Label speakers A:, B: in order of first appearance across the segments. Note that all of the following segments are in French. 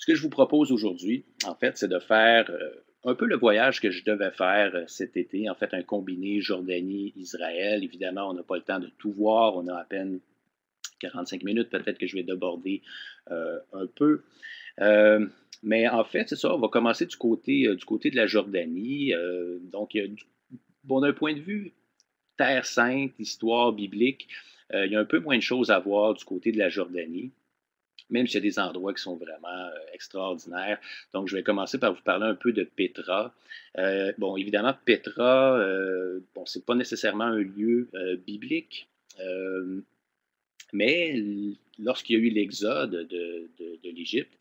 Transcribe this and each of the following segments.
A: Ce que je vous propose aujourd'hui, en fait, c'est de faire un peu le voyage que je devais faire cet été. En fait, un combiné Jordanie-Israël. Évidemment, on n'a pas le temps de tout voir. On a à peine 45 minutes. Peut-être que je vais déborder un peu. Euh, mais en fait, c'est ça. On va commencer du côté de la Jordanie. Donc, bon, d'un point de vue Terre sainte, histoire biblique, il y a un peu moins de choses à voir du côté de la Jordanie, même s'il y a des endroits qui sont vraiment extraordinaires. Donc, je vais commencer par vous parler un peu de Petra. Bon, évidemment, Petra, bon, c'est pas nécessairement un lieu biblique, euh, mais lorsqu'il y a eu l'exode de l'Égypte,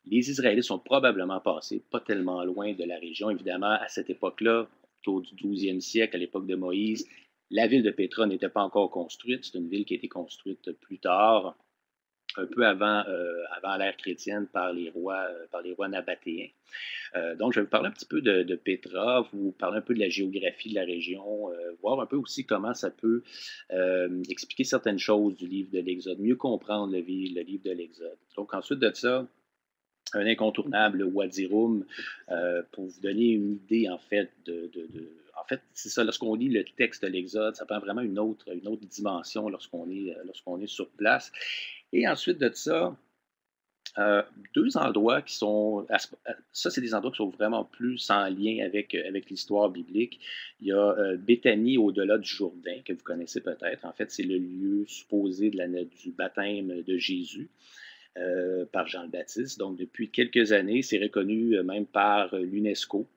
A: les Israélites sont probablement passés pas tellement loin de la région. Évidemment, à cette époque-là, autour du 12e siècle, à l'époque de Moïse, la ville de Pétra n'était pas encore construite. C'est une ville qui a été construite plus tard, un peu avant l'ère chrétienne par les rois nabatéens. Donc, je vais vous parler un petit peu de Pétra, vous parler un peu de la géographie de la région, voir un peu aussi comment ça peut expliquer certaines choses du livre de l'Exode, mieux comprendre le livre de l'Exode. Donc, ensuite de ça, un incontournable, le Wadi Rum, pour vous donner une idée, en fait, en fait, c'est ça, lorsqu'on lit le texte de l'Exode, ça prend vraiment une autre dimension lorsqu'on est sur place. Et ensuite de ça, euh, deux endroits qui sont, ça c'est des endroits qui sont vraiment plus en lien avec l'histoire biblique. Il y a Béthanie au-delà du Jourdain, que vous connaissez peut-être. En fait, c'est le lieu supposé du baptême de Jésus par Jean le Baptiste. Donc, depuis quelques années, c'est reconnu même par l'UNESCO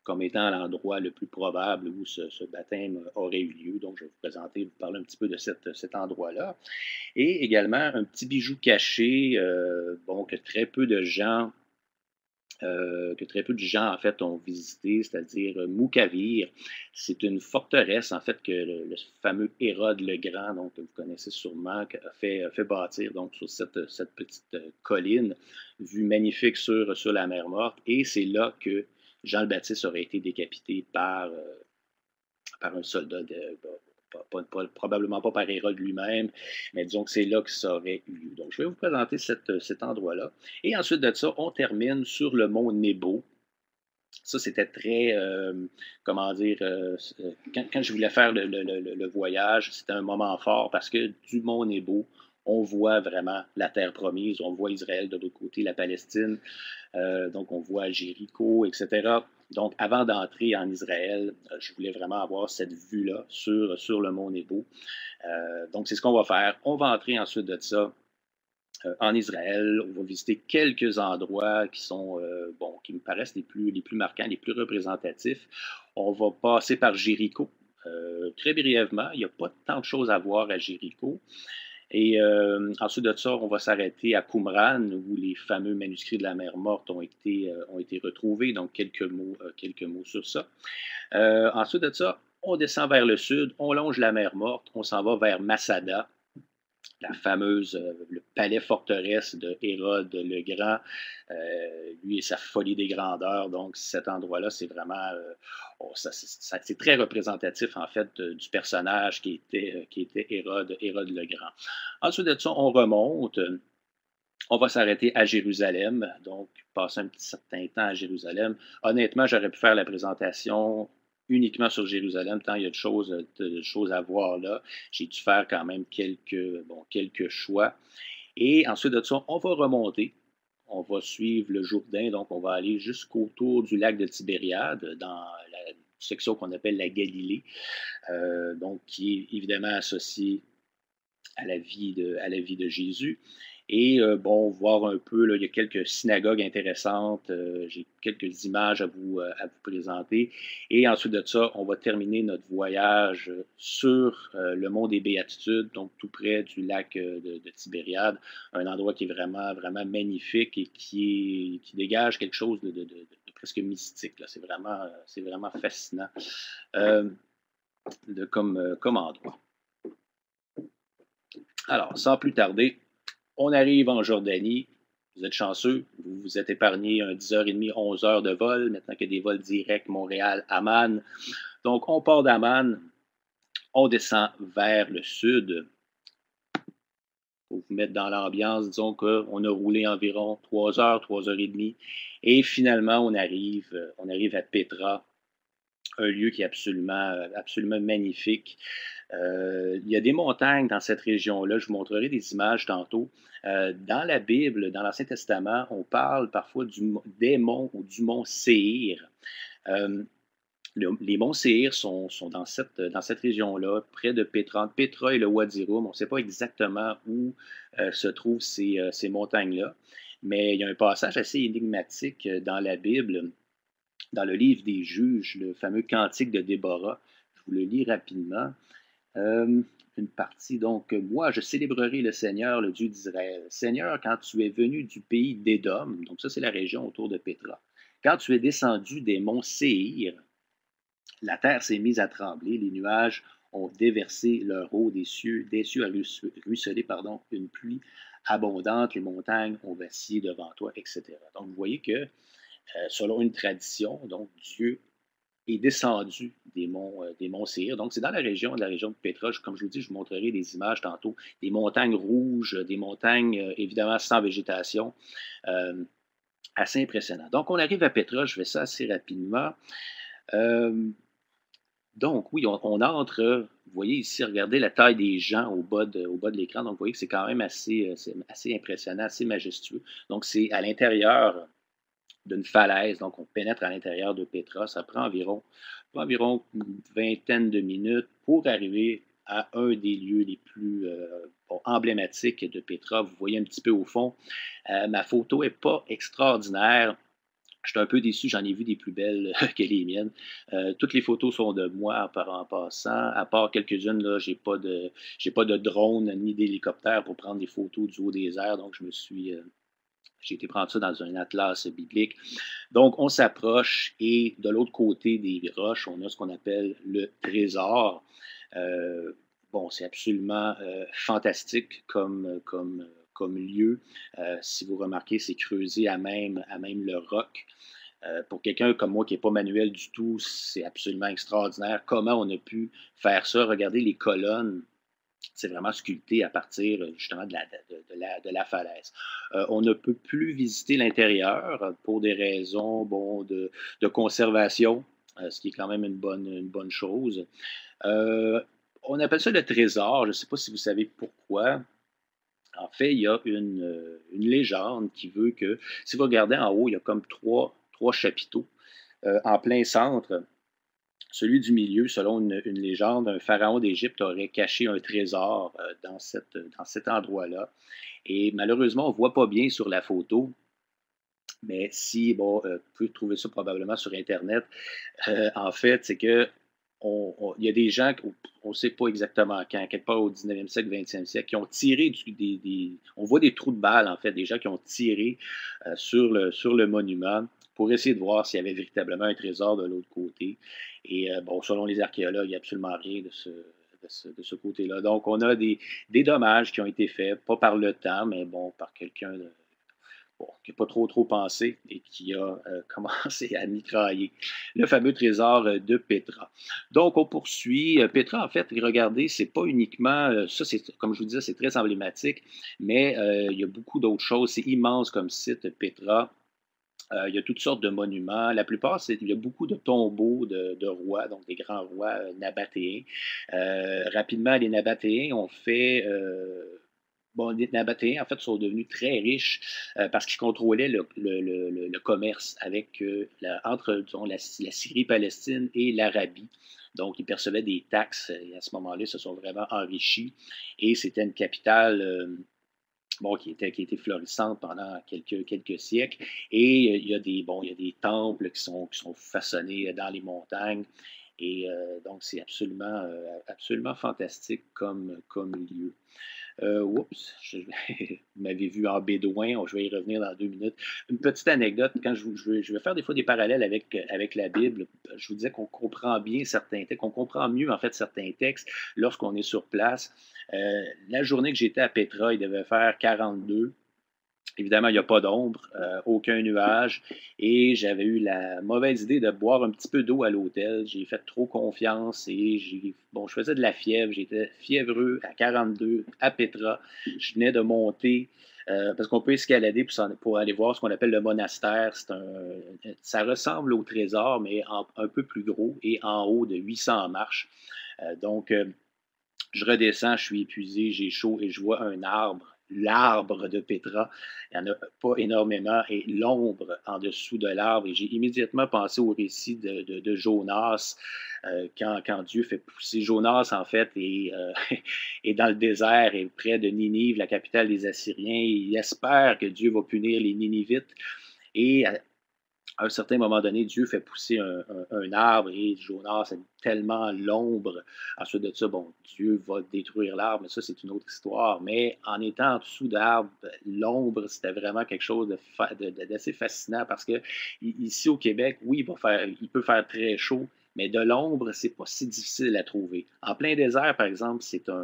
A: comme étant l'endroit le plus probable où ce baptême aurait eu lieu. Donc, je vais vous parler un petit peu de cet endroit-là. Et également, un petit bijou caché, bon, que très peu de gens, en fait, ont visité, c'est-à-dire Moukavir. C'est une forteresse, en fait, que le fameux Hérode le Grand, donc, que vous connaissez sûrement, a fait bâtir donc, sur cette petite colline, vue magnifique sur la mer Morte. Et c'est là que Jean le Baptiste aurait été décapité par un soldat probablement pas par Hérode lui-même, mais disons que c'est là que ça aurait eu lieu. Donc, je vais vous présenter cet endroit-là. Et ensuite de ça, on termine sur le mont Nebo. Ça, c'était très, comment dire, quand je voulais faire le voyage, c'était un moment fort parce que du mont Nebo, on voit vraiment la terre promise, on voit Israël de l'autre côté, la Palestine, donc on voit Jéricho, etc. Donc, avant d'entrer en Israël, je voulais vraiment avoir cette vue-là sur le mont Nebo. Donc, c'est ce qu'on va faire. On va entrer ensuite de ça en Israël. On va visiter quelques endroits qui sont, bon, qui me paraissent les plus marquants, les plus représentatifs. On va passer par Jéricho. Très brièvement, il n'y a pas tant de choses à voir à Jéricho. Et ensuite de ça, on va s'arrêter à Qumran, où les fameux manuscrits de la mer Morte ont été retrouvés. Donc, quelques mots sur ça. Ensuite de ça, on descend vers le sud, on longe la mer Morte, on s'en va vers Masada, la fameuse, le palais forteresse de Hérode le Grand, lui et sa folie des grandeurs. Donc, cet endroit-là, c'est vraiment, c'est très représentatif, en fait, du personnage qui était Hérode le Grand. Ensuite de ça, on remonte. On va s'arrêter à Jérusalem, donc passer un petit certain temps à Jérusalem. Honnêtement, j'aurais pu faire la présentation uniquement sur Jérusalem, tant il y a de choses à voir là. J'ai dû faire quand même quelques choix. Et ensuite de ça, on va remonter. On va suivre le Jourdain, donc on va aller jusqu'autour du lac de Tibériade, dans la section qu'on appelle la Galilée, donc qui est évidemment associée à la vie de Jésus. Et bon, voir un peu, là, il y a quelques synagogues intéressantes, j'ai quelques images à vous présenter. Et ensuite de ça, on va terminer notre voyage sur le mont des Béatitudes, donc tout près du lac de Tibériade, un endroit qui est vraiment, vraiment magnifique et qui dégage quelque chose de presque mystique. Là. C'est vraiment fascinant comme endroit. Alors, sans plus tarder, on arrive en Jordanie. Vous êtes chanceux. Vous vous êtes épargné un 10h30, 11 heures de vol. Maintenant qu'il y a des vols directs Montréal-Amman. Donc, on part d'Amman. On descend vers le sud. pour vous mettre dans l'ambiance, disons qu'on a roulé environ 3 heures et demie, et finalement, on arrive à Petra, un lieu qui est absolument magnifique. Il y a des montagnes dans cette région-là. Je vous montrerai des images tantôt. Dans la Bible, dans l'Ancien Testament, on parle parfois des monts ou du mont Séhir. Euh, les monts Séhir sont dans cette région-là, près de Pétra, entre Pétra et le Wadi Rum. On ne sait pas exactement où se trouvent ces montagnes-là, mais il y a un passage assez énigmatique dans la Bible, dans le livre des Juges, le fameux Cantique de Déborah. Je vous le lis rapidement. Euh, une partie, donc, moi, je célébrerai le Seigneur, le Dieu d'Israël. Seigneur, quand tu es venu du pays d'Édom, donc ça, c'est la région autour de Pétra, quand tu es descendu des monts Séhir, la terre s'est mise à trembler, les nuages ont déversé leur eau des cieux a ruisselé, une pluie abondante, les montagnes ont vacillé devant toi, etc. Donc, vous voyez que, selon une tradition, donc Dieu est descendu des monts Séhir. Donc, c'est dans la région de Pétra. Comme je vous dis, je vous montrerai des images tantôt, des montagnes rouges, des montagnes évidemment sans végétation, euh, assez impressionnant. Donc, on arrive à Pétra, je fais ça assez rapidement. Euh, donc, oui, on entre, vous voyez ici, regardez la taille des gens au bas de l'écran. Donc, vous voyez que c'est quand même assez impressionnant, assez majestueux. Donc, c'est à l'intérieur d'une falaise. Donc, on pénètre à l'intérieur de Pétra. Ça prend environ une vingtaine de minutes pour arriver à un des lieux les plus emblématiques de Pétra. Vous voyez un petit peu au fond. Ma photo n'est pas extraordinaire. Je suis un peu déçu, j'en ai vu des plus belles que les miennes. Toutes les photos sont de moi en passant, à part quelques-unes, là, j'ai pas de drone ni d'hélicoptère pour prendre des photos du haut des airs, donc j'ai été prendre ça dans un atlas biblique. Donc, on s'approche et de l'autre côté des roches, on a ce qu'on appelle le trésor. Euh, bon, c'est absolument fantastique comme lieu. Si vous remarquez, c'est creusé à même le roc. Pour quelqu'un comme moi qui n'est pas manuel du tout, c'est absolument extraordinaire. Comment on a pu faire ça? Regardez les colonnes, c'est vraiment sculpté à partir justement de la falaise. On ne peut plus visiter l'intérieur pour des raisons bon, de conservation, ce qui est quand même une bonne chose. Euh, on appelle ça le trésor. Je ne sais pas si vous savez pourquoi. En fait, il y a une légende qui veut que, si vous regardez en haut, il y a comme trois chapiteaux. En plein centre, celui du milieu, selon une légende, un pharaon d'Égypte aurait caché un trésor dans cet endroit-là. Et malheureusement, on ne voit pas bien sur la photo, mais si, bon, vous pouvez trouver ça probablement sur Internet. En fait, c'est que il y a des gens, on ne sait pas exactement quand, quelque part au 19e siècle, 20e siècle, qui ont tiré on voit des trous de balles, en fait, des gens qui ont tiré sur le monument pour essayer de voir s'il y avait véritablement un trésor de l'autre côté. Et bon, selon les archéologues, il n'y a absolument rien de ce côté-là. Donc, on a des dommages qui ont été faits, pas par le temps, mais bon, par quelqu'un bon, qui n'a pas trop pensé et qui a commencé à mitrailler le fameux trésor de Petra. Donc, on poursuit. Petra, en fait, regardez, c'est pas uniquement, ça, c'est, comme je vous disais, c'est très emblématique, mais il y a beaucoup d'autres choses. C'est immense comme site, Petra. Il y a toutes sortes de monuments. La plupart, il y a beaucoup de tombeaux de rois, donc des grands rois nabatéens. Rapidement, les nabatéens ont fait bon, les Nabatéens, en fait, sont devenus très riches parce qu'ils contrôlaient le commerce avec, entre disons, la Syrie-Palestine et l'Arabie. Donc, ils percevaient des taxes et à ce moment-là, ils se sont vraiment enrichis. Et c'était une capitale bon, qui était florissante pendant quelques siècles. Et il y a des temples qui sont façonnés dans les montagnes. Et donc, c'est absolument fantastique comme lieu. Oups, vous m'avez vu en bédouin, je vais y revenir dans 2 minutes. Une petite anecdote, quand je vais faire des fois des parallèles avec la Bible, je vous disais qu'on comprend bien certains textes, qu'on comprend mieux en fait certains textes lorsqu'on est sur place. La journée que j'étais à Petra, il devait faire 42. Évidemment, il n'y a pas d'ombre, aucun nuage et j'avais eu la mauvaise idée de boire un petit peu d'eau à l'hôtel. J'ai fait trop confiance et je faisais de la fièvre, j'étais fiévreux à 42 à Petra. Je venais de monter, parce qu'on peut escalader pour aller voir ce qu'on appelle le monastère. Ça ressemble au trésor, mais un peu plus gros et en haut de 800 marches. Donc, je redescends, je suis épuisé, j'ai chaud et je vois un arbre, l'arbre de Petra. Il n'y en a pas énormément et l'ombre en dessous de l'arbre. Et j'ai immédiatement pensé au récit de Jonas, quand Dieu fait pousser. Jonas, en fait, est dans le désert et près de Ninive, la capitale des Assyriens. Il espère que Dieu va punir les Ninivites. Et à un certain moment donné, Dieu fait pousser un arbre et Jonas a tellement l'ombre. Ensuite de ça, bon, Dieu va détruire l'arbre, mais ça, c'est une autre histoire. Mais en étant en dessous d'arbre, l'ombre, c'était vraiment quelque chose d'assez fascinant parce que ici au Québec, oui, il peut faire très chaud, mais de l'ombre, c'est pas si difficile à trouver. En plein désert, par exemple, c'est tout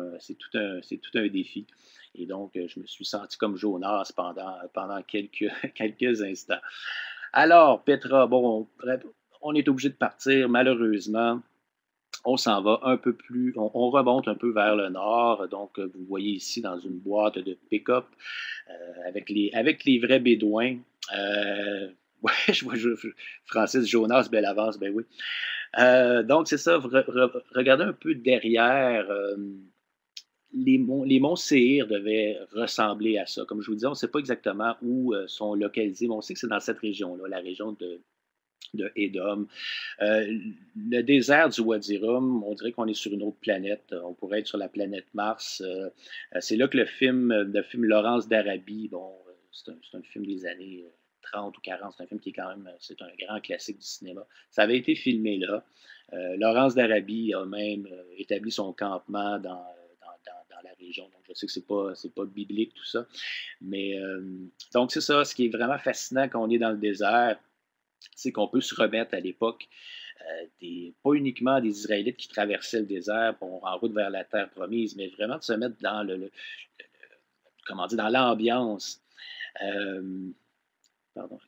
A: un défi. Et donc, je me suis senti comme Jonas pendant quelques instants. Alors, Petra, bon, on est obligé de partir, malheureusement. On s'en va un peu plus, on remonte un peu vers le nord. Donc, vous voyez ici dans une boîte de pick-up avec les vrais Bédouins. Ouais, Francis Jonas Bellavance, ben oui. Donc, c'est ça, regardez un peu derrière. Les monts Séhir devaient ressembler à ça. Comme je vous disais, on ne sait pas exactement où sont localisés, mais on sait que c'est dans cette région-là, la région de Édom. Le désert du Wadi Rum, on dirait qu'on est sur une autre planète. On pourrait être sur la planète Mars. C'est là que le film Laurence d'Arabie, bon, c'est un film des années 30 ou 40, c'est un film qui est quand même, c'est un grand classique du cinéma. Ça avait été filmé là. Laurence d'Arabie a même établi son campement dans la région. Donc, je sais que c'est pas biblique tout ça. Mais donc, c'est ça. Ce qui est vraiment fascinant quand on est dans le désert, c'est qu'on peut se remettre à l'époque, pas uniquement des Israélites qui traversaient le désert en route vers la terre promise, mais vraiment de se mettre dans comment dire, dans l'ambiance. Euh, Pardon,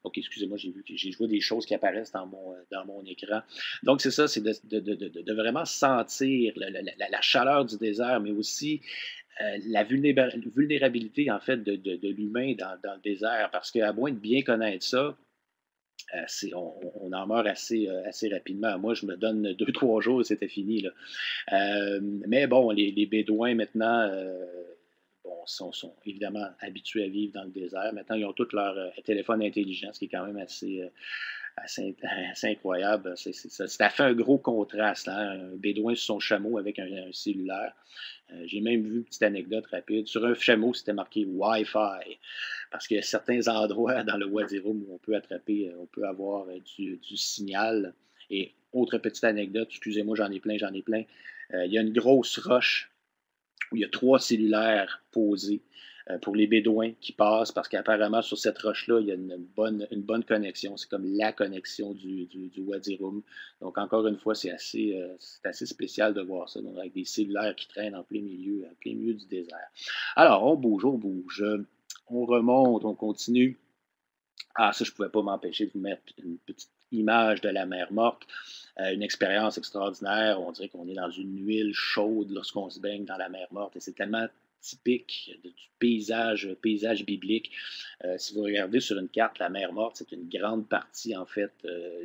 A: OK, excusez-moi, je vois des choses qui apparaissent dans mon écran. Donc, c'est ça, c'est de vraiment sentir la chaleur du désert, mais aussi la vulnérabilité, en fait, de l'humain dans le désert. Parce qu'à moins de bien connaître ça, on en meurt assez rapidement. Moi, je me donne 2, 3 jours et c'était fini, là. Mais bon, les Bédouins maintenant bon, sont évidemment habitués à vivre dans le désert. Maintenant, ils ont tous leur téléphone intelligent, ce qui est quand même assez incroyable. Ça fait un gros contraste, hein? Un Bédouin sur son chameau avec un cellulaire. J'ai même vu une petite anecdote rapide. Sur un chameau, c'était marqué Wi-Fi. Parce qu'il y a certains endroits dans le Wadi Rum où on peut avoir du signal. Et autre petite anecdote, excusez-moi, j'en ai plein. Il y a une grosse roche où il y a 3 cellulaires posés pour les Bédouins qui passent, parce qu'apparemment, sur cette roche-là, il y a une bonne connexion. C'est comme la connexion du Wadi Rum. Donc, encore une fois, c'est assez spécial de voir ça, donc, avec des cellulaires qui traînent en plein milieu du désert. Alors, on bouge, on bouge. On remonte, on continue. Ah, ça, je ne pouvais pas m'empêcher de vous mettre une petite image de la mer Morte. Une expérience extraordinaire. On dirait qu'on est dans une huile chaude lorsqu'on se baigne dans la mer Morte. Et c'est tellement typique du paysage biblique. Si vous regardez sur une carte, la mer Morte, c'est une grande partie, en fait,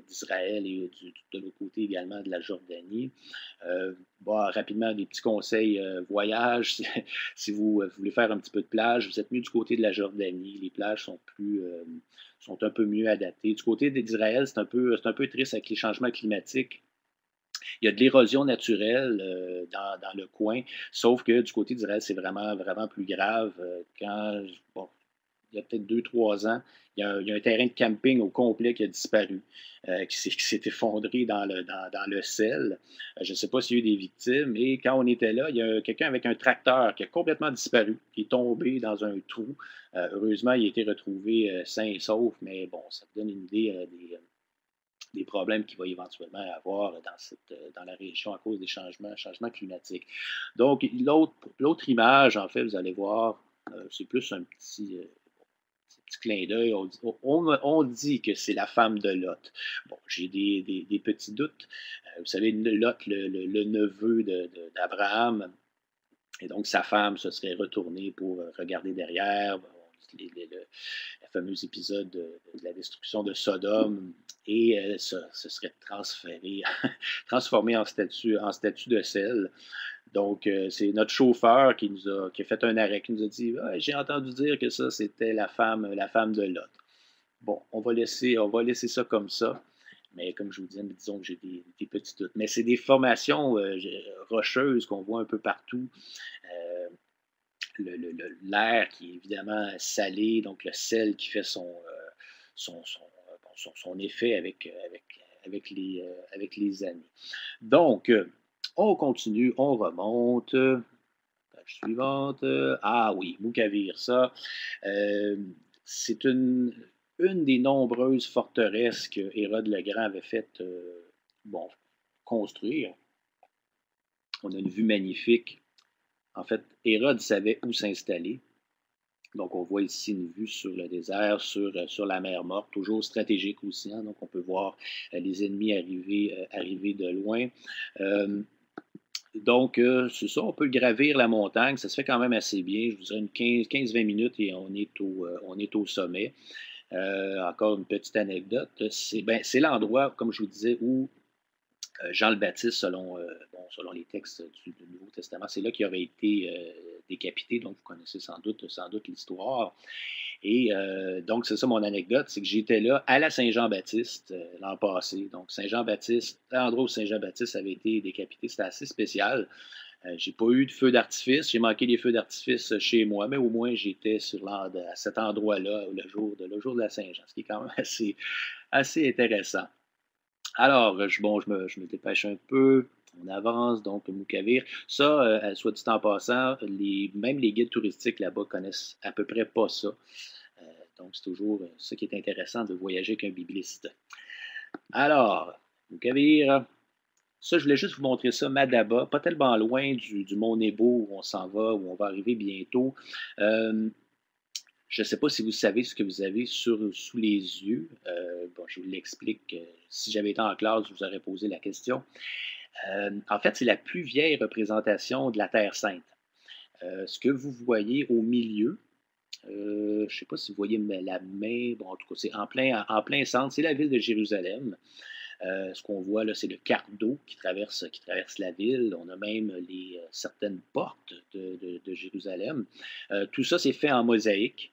A: d'Israël et de l'autre côté également de la Jordanie. Bon, rapidement, des petits conseils voyage. Si vous voulez faire un petit peu de plage, vous êtes mieux du côté de la Jordanie. Les plages sont un peu mieux adaptées. Du côté d'Israël, c'est un peu triste avec les changements climatiques. Il y a de l'érosion naturelle dans le coin, sauf que du côté d'Israël, c'est vraiment, vraiment plus grave. Bon, il y a peut-être 2, 3 ans, il y a un terrain de camping au complet qui a disparu, qui s'est effondré dans le sel. Je ne sais pas s'il y a eu des victimes. Et quand on était là, il y a quelqu'un avec un tracteur qui a complètement disparu, qui est tombé dans un trou. Heureusement, il a été retrouvé sain et sauf, mais bon, ça vous donne une idée des problèmes qu'il va éventuellement avoir dans la région à cause des changements climatiques. Donc, l'autre image, en fait, vous allez voir, c'est plus un petit. petit clin d'œil, on dit que c'est la femme de Lot. Bon, j'ai des petits doutes. Vous savez, Lot, le neveu d'Abraham, et donc sa femme se serait retournée pour regarder derrière. Bon, le fameux épisode de la destruction de Sodome, et elle se serait transformée en statue de sel. Donc, c'est notre chauffeur qui a fait un arrêt, qui nous a dit: ouais, j'ai entendu dire que ça, c'était la femme de Lot. Bon, on va laisser ça comme ça. Mais comme je vous disais, disons que j'ai des petits doutes. Mais c'est des formations rocheuses qu'on voit un peu partout. Euh, L'air qui est évidemment salé, donc le sel qui fait son effet avec les années. Donc, on continue, on remonte. Page suivante. Ah oui, Moukavir, ça. euh, c'est une des nombreuses forteresses que Hérode le Grand avait fait bon, construire. On a une vue magnifique. En fait, Hérode savait où s'installer. Donc, on voit ici une vue sur le désert, sur la mer Morte, toujours stratégique aussi. Hein, donc, on peut voir les ennemis arriver de loin. Euh, donc, c'est ça, on peut gravir la montagne. Ça se fait quand même assez bien. Je vous dirais une 15-20 minutes et on est au sommet. Encore une petite anecdote. C'est l'endroit, comme je vous disais, où Jean le Baptiste, selon les textes du Nouveau Testament, c'est là qu'il aurait été décapité. Donc, vous connaissez sans doute l'histoire. Et donc, c'est ça mon anecdote, c'est que j'étais là à la Saint-Jean-Baptiste l'an passé. Donc, Saint-Jean-Baptiste, l'endroit où Saint-Jean-Baptiste avait été décapité, c'était assez spécial. J'ai pas eu de feu d'artifice, j'ai manqué les feux d'artifice chez moi, mais au moins j'étais à cet endroit-là le jour de la Saint-Jean, ce qui est quand même assez intéressant. Alors, je me dépêche un peu. On avance, donc Moukavir. Ça, soit dit en passant, même les guides touristiques là-bas connaissent à peu près pas ça. Euh, donc, c'est toujours ça qui est intéressant de voyager avec un bibliste. Alors, Moukavir, ça, je voulais juste vous montrer ça, Madaba, pas tellement loin du Mont Nebo où on s'en va, où on va arriver bientôt. Euh, je ne sais pas si vous savez ce que vous avez sous les yeux. Bon, je vous l'explique. Si j'avais été en classe, je vous aurais posé la question. En fait, c'est la plus vieille représentation de la Terre sainte. Ce que vous voyez au milieu, je ne sais pas si vous voyez la main, bon, en tout cas, c'est en plein centre, c'est la ville de Jérusalem. Ce qu'on voit là, c'est le quart d'eau qui traverse la ville. On a même certaines portes de Jérusalem. Tout ça, c'est fait en mosaïque.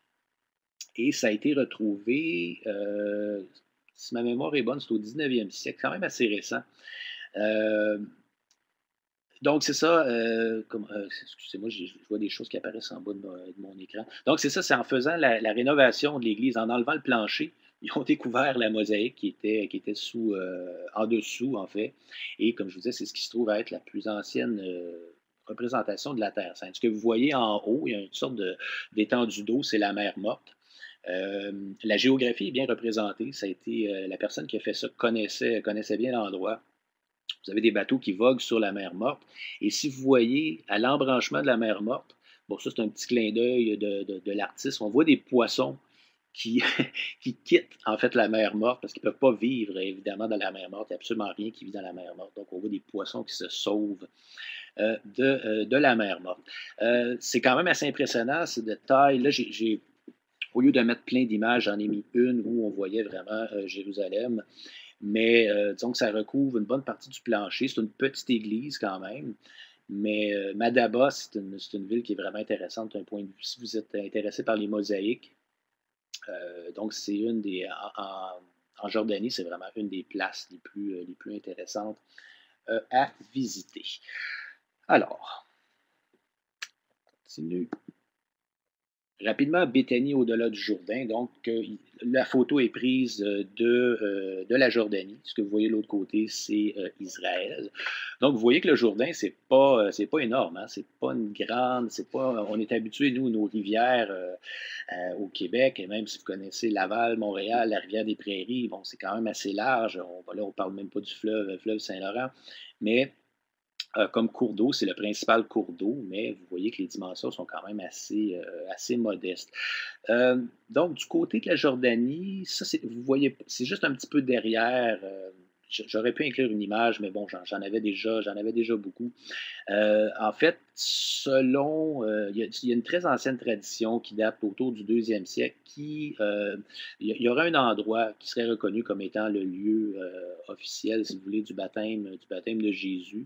A: Et ça a été retrouvé, si ma mémoire est bonne, c'est au 19e siècle, quand même assez récent. Euh, donc, c'est ça, excusez-moi, je vois des choses qui apparaissent en bas de mon écran. Donc, c'est ça, c'est en faisant la rénovation de l'église, en enlevant le plancher, ils ont découvert la mosaïque qui était en dessous, en fait. Et comme je vous disais, c'est ce qui se trouve à être la plus ancienne représentation de la Terre Sainte. Ce que vous voyez en haut, il y a une sorte d'étendue d'eau, c'est la mer Morte. La géographie est bien représentée. Ça a été, la personne qui a fait ça connaissait bien l'endroit. Vous avez des bateaux qui voguent sur la mer Morte. Et si vous voyez à l'embranchement de la mer Morte, bon, ça c'est un petit clin d'œil de l'artiste, on voit des poissons qui, qui quittent en fait la mer Morte parce qu'ils ne peuvent pas vivre évidemment dans la mer Morte. Il n'y a absolument rien qui vit dans la mer Morte. Donc on voit des poissons qui se sauvent de la mer Morte. C'est quand même assez impressionnant, c'est de taille. Là, au lieu de mettre plein d'images, j'en ai mis une où on voyait vraiment Jérusalem. Mais disons que ça recouvre une bonne partie du plancher. C'est une petite église quand même. Mais Madaba, c'est une ville qui est vraiment intéressante d'un point de vue. Si vous êtes intéressé par les mosaïques, donc c'est en Jordanie, c'est vraiment une des places les plus intéressantes à visiter. Alors, on continue. Rapidement, Béthanie au-delà du Jourdain. Donc, la photo est prise de la Jordanie. Ce que vous voyez de l'autre côté, c'est Israël. Donc, vous voyez que le Jourdain, c'est pas énorme. Hein? C'est pas une grande. C'est pas. On est habitué, nous, nos rivières au Québec, et même si vous connaissez Laval, Montréal, la rivière des Prairies, bon, c'est quand même assez large. Là, on parle même pas du fleuve Saint-Laurent. Mais comme cours d'eau. C'est le principal cours d'eau, mais vous voyez que les dimensions sont quand même assez modestes. Donc du côté de la Jordanie, ça c'est vous voyez c'est juste un petit peu derrière, j'aurais pu inclure une image, mais bon, j'en avais déjà beaucoup. En fait, selon, il y a une très ancienne tradition qui date autour du 2e siècle il y aurait un endroit qui serait reconnu comme étant le lieu, officiel, si vous voulez, du baptême de Jésus.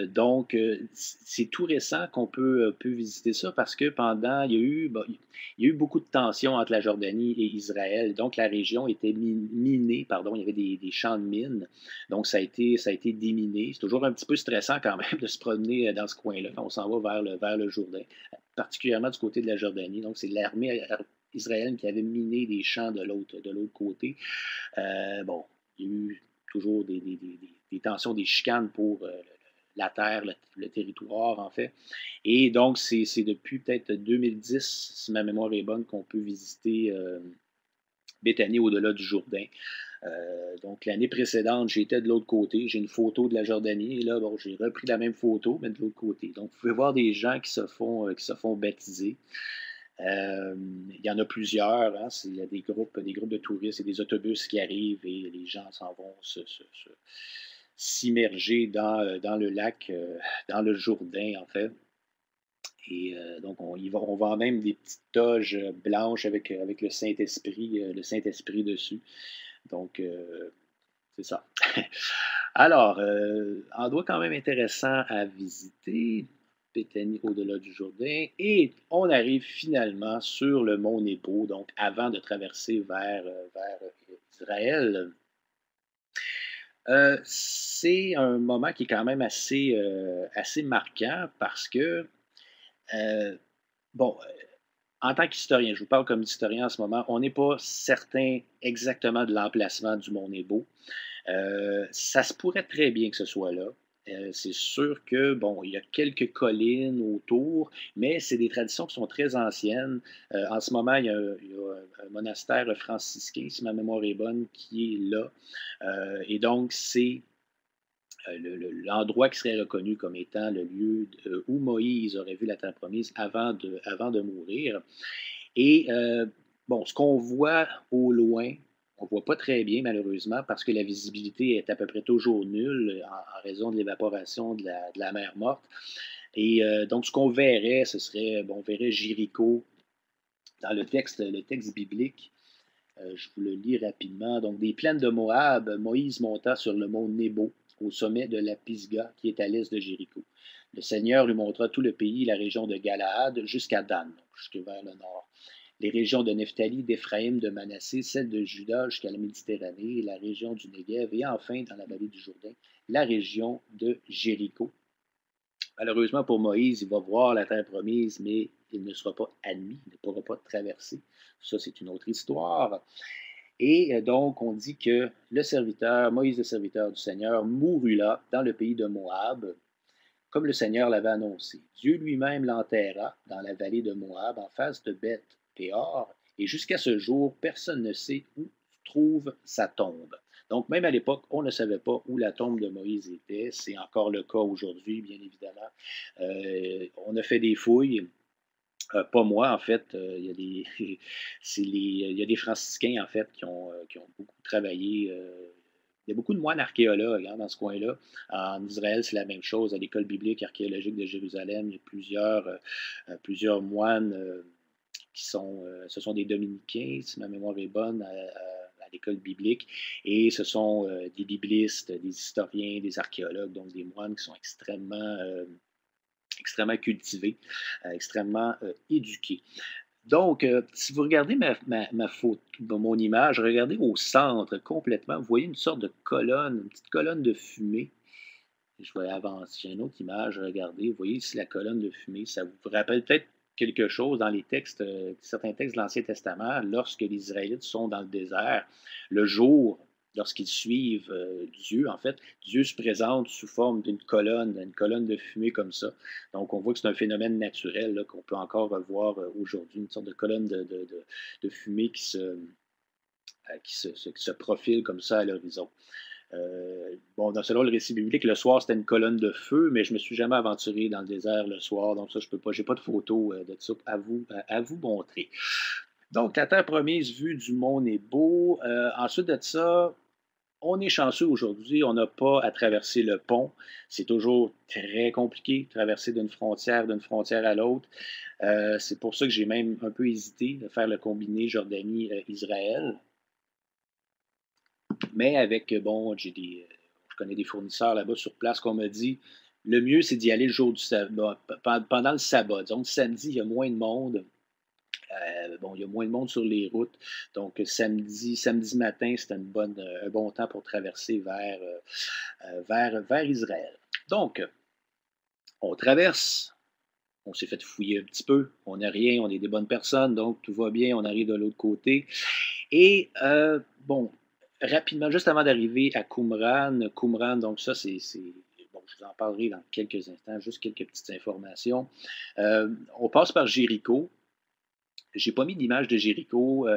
A: Donc, c'est tout récent qu'on peut visiter ça parce que pendant il y a eu beaucoup de tensions entre la Jordanie et Israël. Donc la région était minée, pardon, il y avait des champs de mines. Donc ça a été déminé. C'est toujours un petit peu stressant quand même de se promener, dans ce coin-là quand on s'en va vers le Jourdain, particulièrement du côté de la Jordanie. Donc c'est l'armée israélienne qui avait miné les champs de l'autre côté. Bon, il y a eu toujours des tensions, des chicanes pour, la terre, le territoire, en fait. Et donc, c'est depuis peut-être 2010, si ma mémoire est bonne, qu'on peut visiter Béthanie au-delà du Jourdain. Donc, l'année précédente, j'étais de l'autre côté. J'ai une photo de la Jordanie. Et là, bon, j'ai repris la même photo, mais de l'autre côté. Donc, vous pouvez voir des gens qui se font baptiser. Il y en a plusieurs. Hein, il y a des groupes de touristes et des autobus qui arrivent et les gens s'en vont s'immerger dans le lac, dans le Jourdain, en fait. Et donc, on vend même des petites toges blanches avec le Saint-Esprit dessus. Donc, c'est ça. Alors, endroit quand même intéressant à visiter, Béthanie au-delà du Jourdain. Et on arrive finalement sur le mont Nebo, donc avant de traverser vers Israël. C'est un moment qui est quand même assez marquant parce que, heu, bon, en tant qu'historien, je vous parle comme historien en ce moment, on n'est pas certain exactement de l'emplacement du mont Nebo. Ça se pourrait très bien que ce soit là. C'est sûr que, bon, il y a quelques collines autour, mais c'est des traditions qui sont très anciennes. En ce moment, il y a un monastère franciscain, si ma mémoire est bonne, qui est là. Et donc, c'est l'endroit qui serait reconnu comme étant le lieu où Moïse aurait vu la terre promise avant de mourir. Et bon, ce qu'on voit au loin, on ne voit pas très bien malheureusement parce que la visibilité est à peu près toujours nulle en raison de l'évaporation de la mer Morte. Et donc, ce qu'on verrait, ce serait, bon, on verrait Jéricho dans le texte biblique. Je vous le lis rapidement. Donc, des plaines de Moab, Moïse monta sur le mont Nebo, au sommet de la Pisga, qui est à l'est de Jéricho. Le Seigneur lui montra tout le pays, la région de Galaad, jusqu'à Dan, donc jusque vers le nord. Les régions de Nephtali, d'Éphraïm, de Manassé, celles de Juda jusqu'à la Méditerranée, la région du Néguev et enfin, dans la vallée du Jourdain, la région de Jéricho. Malheureusement pour Moïse, il va voir la terre promise, mais il ne sera pas admis, il ne pourra pas traverser. Ça, c'est une autre histoire. Et donc, on dit que le serviteur, Moïse, le serviteur du Seigneur, mourut là, dans le pays de Moab, comme le Seigneur l'avait annoncé. Dieu lui-même l'enterra dans la vallée de Moab, en face de Beth-Péor, et jusqu'à ce jour, personne ne sait où se trouve sa tombe. Donc, même à l'époque, on ne savait pas où la tombe de Moïse était. C'est encore le cas aujourd'hui, bien évidemment. On a fait des fouilles. Pas moi, en fait. Il y a il y a des franciscains, en fait, qui ont beaucoup travaillé. Il y a beaucoup de moines archéologues hein, dans ce coin-là. En Israël, c'est la même chose. À l'école biblique archéologique de Jérusalem, il y a plusieurs moines ce sont des dominicains, si ma mémoire est bonne, à l'école biblique. Et ce sont des biblistes, des historiens, des archéologues, donc des moines qui sont extrêmement cultivés, extrêmement éduqués. Donc, si vous regardez ma photo, mon image, regardez au centre complètement, vous voyez une sorte de colonne, une petite colonne de fumée. Je vais avancer. J'ai une autre image, regardez. Vous voyez ici la colonne de fumée. Ça vous rappelle peut-être quelque chose dans les textes, certains textes de l'Ancien Testament, lorsque les Israélites sont dans le désert, le jour, lorsqu'ils suivent Dieu, en fait, Dieu se présente sous forme d'une colonne, une colonne de fumée comme ça. Donc, on voit que c'est un phénomène naturel là, qu'on peut encore revoir aujourd'hui, une sorte de colonne de fumée qui se profile comme ça à l'horizon. Bon, selon le récit biblique, le soir, c'était une colonne de feu, mais je me suis jamais aventuré dans le désert le soir, donc ça, je peux pas. J'ai pas de photo de ça à vous montrer. Donc, la terre promise, vue du monde est beau. Ensuite de ça, on est chanceux aujourd'hui, on n'a pas à traverser le pont. C'est toujours très compliqué, de traverser d'une frontière à l'autre. C'est pour ça que j'ai même un peu hésité de faire le combiné Jordanie-Israël. Mais avec, bon, je connais des fournisseurs là-bas sur place qu'on m'a dit, le mieux, c'est d'y aller le jour du sabbat, pendant le sabbat. Donc, samedi, il y a moins de monde. Bon, il y a moins de monde sur les routes. Donc, samedi matin, c'était un bon temps pour traverser vers Israël. Donc, on traverse, on s'est fait fouiller un petit peu, on n'a rien, on est des bonnes personnes, donc tout va bien, on arrive de l'autre côté. Et bon, rapidement, juste avant d'arriver à Qumran, donc ça, bon, je vous en parlerai dans quelques instants, juste quelques petites informations. On passe par Jéricho. J'ai pas mis d'image de Jéricho.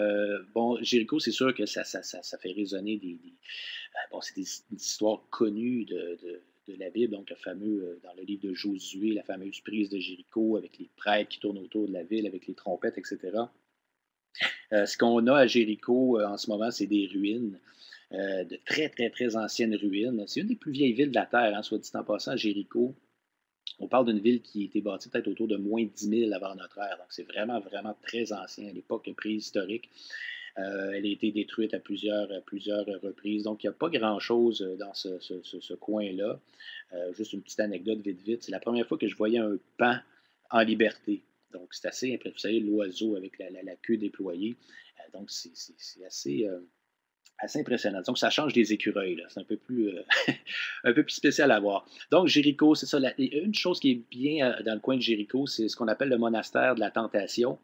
A: Bon, Jéricho, c'est sûr que ça fait résonner bon, c'est des histoires connues de la Bible, donc le fameux, dans le livre de Josué, la fameuse prise de Jéricho avec les prêtres qui tournent autour de la ville avec les trompettes, etc. Ce qu'on a à Jéricho en ce moment, c'est des ruines, de très, très, très anciennes ruines. C'est une des plus vieilles villes de la Terre, hein, soit dit en passant, Jéricho. On parle d'une ville qui a été bâtie peut-être autour de moins de 10 000 avant notre ère. Donc, c'est vraiment, vraiment très ancien à l'époque préhistorique. Elle a été détruite à plusieurs reprises. Donc, il n'y a pas grand-chose dans ce coin-là. Juste une petite anecdote vite, vite. C'est la première fois que je voyais un paon en liberté. Donc, c'est assez impressionnant. Vous savez, l'oiseau avec la queue déployée. Donc, c'est assez impressionnant. Donc, ça change des écureuils. Là. C'est un peu plus, un peu plus spécial à voir. Donc, Jéricho, c'est ça. Une chose qui est bien dans le coin de Jéricho, c'est ce qu'on appelle le monastère de la Tentation.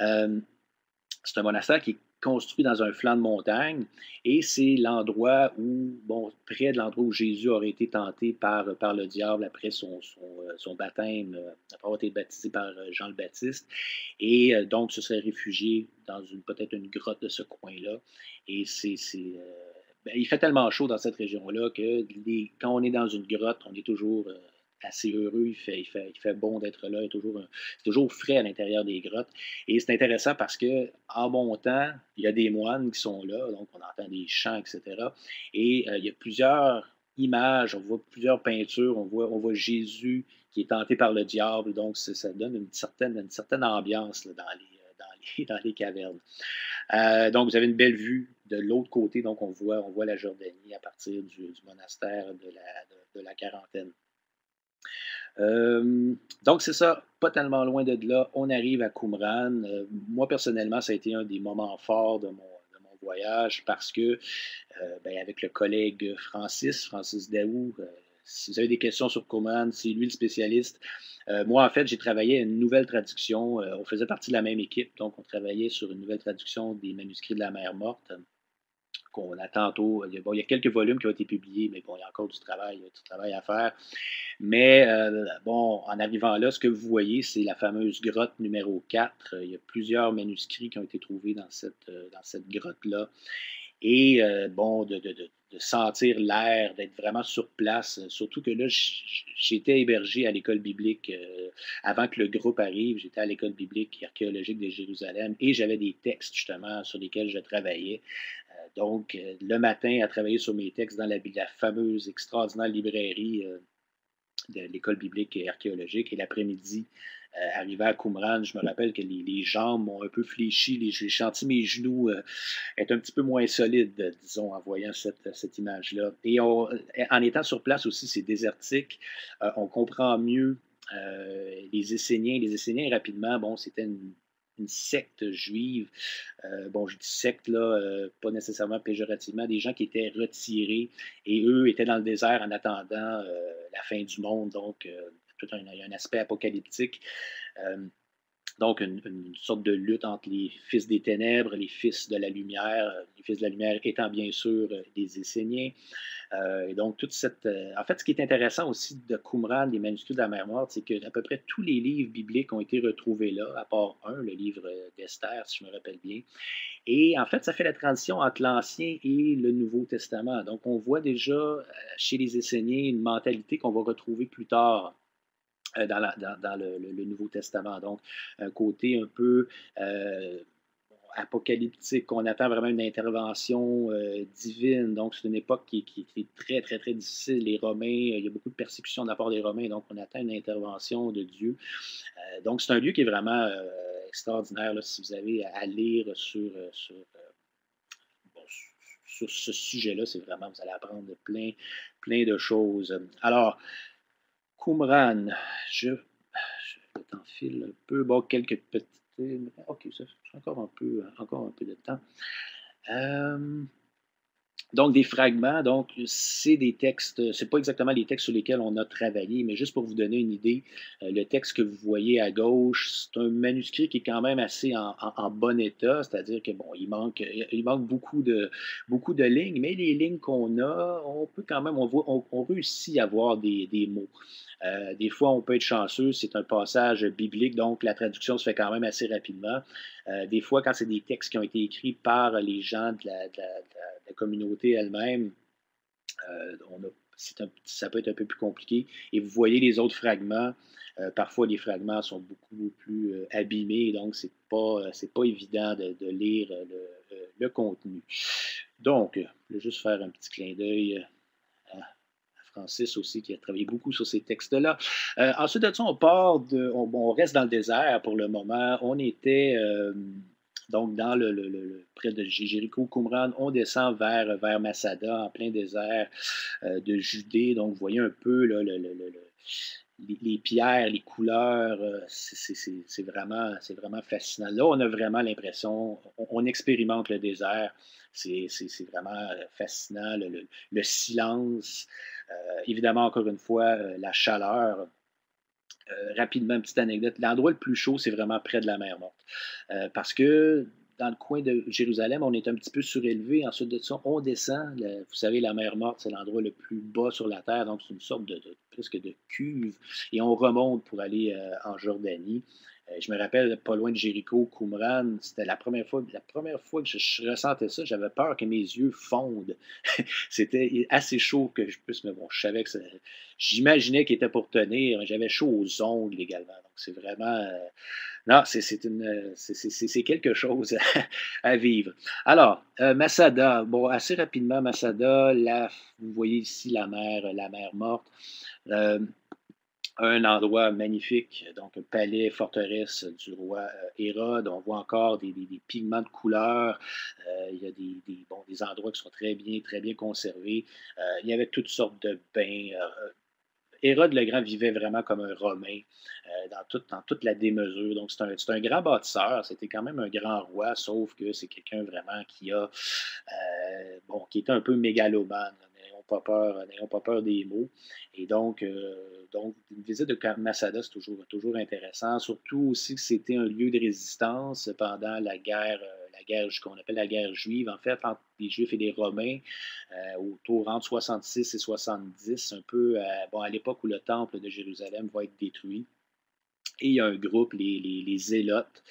A: Euh, c'est un monastère qui est construit dans un flanc de montagne et c'est l'endroit où, bon, près de l'endroit où Jésus aurait été tenté par le diable après son baptême, après avoir été baptisé par Jean le Baptiste. Et donc, se serait réfugié dans peut-être une grotte de ce coin-là. Et ben, il fait tellement chaud dans cette région-là que quand on est dans une grotte, on est toujours assez heureux. Il fait bon d'être là. C'est toujours frais à l'intérieur des grottes. Et c'est intéressant parce que en montant, il y a des moines qui sont là, donc on entend des chants, etc. Et il y a plusieurs images, on voit plusieurs peintures, on voit Jésus qui est tenté par le diable, donc ça donne une certaine ambiance là, dans les cavernes. Donc, vous avez une belle vue de l'autre côté, donc on voit la Jordanie à partir du monastère de la quarantaine. Donc, c'est ça, pas tellement loin de là. On arrive à Qumran. Moi, personnellement, ça a été un des moments forts de mon voyage parce que, ben, avec le collègue Francis Daou, si vous avez des questions sur Qumran, c'est lui le spécialiste. Moi, en fait, j'ai travaillé à une nouvelle traduction. On faisait partie de la même équipe, donc on travaillait sur une nouvelle traduction des manuscrits de la mer Morte qu'on a tantôt. Bon, il y a quelques volumes qui ont été publiés, mais bon, il y a encore du travail à faire. Mais bon, en arrivant là, ce que vous voyez, c'est la fameuse grotte numéro 4. Il y a plusieurs manuscrits qui ont été trouvés dans cette grotte-là. Et bon, de sentir l'air, d'être vraiment sur place. Surtout que là, j'étais hébergé à l'école biblique avant que le groupe arrive. J'étais à l'école biblique et archéologique de Jérusalem et j'avais des textes justement sur lesquels je travaillais. Donc, le matin, à travailler sur mes textes dans la fameuse, extraordinaire librairie de l'école biblique et archéologique. Et l'après-midi, arrivé à Qumran, je me rappelle que les jambes m'ont un peu fléchi, j'ai senti mes genoux être un petit peu moins solides, disons, en voyant cette image-là. Et en étant sur place aussi, c'est désertique, on comprend mieux les Esséniens. Les Esséniens, rapidement, bon, c'était une secte juive. Bon, je dis secte, là, pas nécessairement péjorativement, des gens qui étaient retirés et eux étaient dans le désert en attendant la fin du monde. Donc, il y a un aspect apocalyptique. Euh, Donc, une sorte de lutte entre les fils des ténèbres, les fils de la lumière, les fils de la lumière étant bien sûr des Esséniens. Et donc, toute cette. En fait, ce qui est intéressant aussi de Qumran, les manuscrits de la mer Morte, c'est que à peu près tous les livres bibliques ont été retrouvés là, à part un, le livre d'Esther, si je me rappelle bien. Et en fait, ça fait la transition entre l'Ancien et le Nouveau Testament. Donc, on voit déjà chez les Esséniens une mentalité qu'on va retrouver plus tard dans le Nouveau Testament. Donc, un côté un peu apocalyptique, on attend vraiment une intervention divine. Donc, c'est une époque qui est très, très, très difficile. Les Romains, il y a beaucoup de persécutions de la part des Romains, donc on attend une intervention de Dieu. Donc, c'est un lieu qui est vraiment extraordinaire, là, si vous avez à lire bon, sur ce sujet-là, c'est vraiment, vous allez apprendre plein, plein de choses. Alors, Qumran, le temps file un peu. Bon, quelques petites. OK, ça fait encore un peu de temps. Euh, donc, des fragments, donc c'est des textes, c'est pas exactement les textes sur lesquels on a travaillé, mais juste pour vous donner une idée, le texte que vous voyez à gauche, c'est un manuscrit qui est quand même assez en bon état, c'est-à-dire que bon, il manque beaucoup de lignes, mais les lignes qu'on a, on peut quand même, on réussit à voir des mots. Des fois, on peut être chanceux, c'est un passage biblique, donc la traduction se fait quand même assez rapidement. Des fois, quand c'est des textes qui ont été écrits par les gens de la communauté elle-même, ça peut être un peu plus compliqué. Et vous voyez les autres fragments. Parfois, les fragments sont beaucoup plus abîmés, donc c'est pas évident de lire le contenu. Donc, je vais juste faire un petit clin d'œil à Francis aussi, qui a travaillé beaucoup sur ces textes-là. Ensuite de ça, on reste dans le désert pour le moment. On était donc dans près de Jéricho, Qumran, on descend vers Masada, en plein désert de Judée. Donc, vous voyez un peu là, les pierres, les couleurs, c'est vraiment fascinant. Là, on a vraiment l'impression, on expérimente le désert. C'est vraiment fascinant, le silence. Évidemment, encore une fois, la chaleur. Rapidement, une petite anecdote. L'endroit le plus chaud, c'est vraiment près de la mer Morte. Parce que dans le coin de Jérusalem, on est un petit peu surélevé. Ensuite de ça, on descend. Vous savez, la mer Morte, c'est l'endroit le plus bas sur la terre. Donc, c'est une sorte presque de cuve. Et on remonte pour aller en Jordanie. Je me rappelle, pas loin de Jéricho, Qumran, c'était la première fois que je ressentais ça, j'avais peur que mes yeux fondent. C'était assez chaud que je puisse, mais bon, je savais que j'imaginais qu'il était pour tenir, mais j'avais chaud aux ongles également. Donc, c'est vraiment. Non, c'est quelque chose à vivre. Alors, Masada, bon, assez rapidement, Masada, vous voyez ici la mer morte. Euh, un endroit magnifique, donc un palais, forteresse du roi Hérode. On voit encore des pigments de couleurs. Il y a des endroits qui sont très bien conservés. Il y avait toutes sortes de bains. Hérode le Grand vivait vraiment comme un Romain dans toute la démesure. Donc, c'est un grand bâtisseur. C'était quand même un grand roi, sauf que c'est quelqu'un vraiment qui était un peu mégalomane. N'ayons pas peur des mots. Et donc une visite de Masada, c'est toujours intéressant. Surtout aussi que c'était un lieu de résistance pendant la guerre qu'on appelle la guerre juive, en fait, entre les Juifs et les Romains autour entre 66 et 70, un peu à l'époque où le temple de Jérusalem va être détruit. Et il y a un groupe, les Zélotes,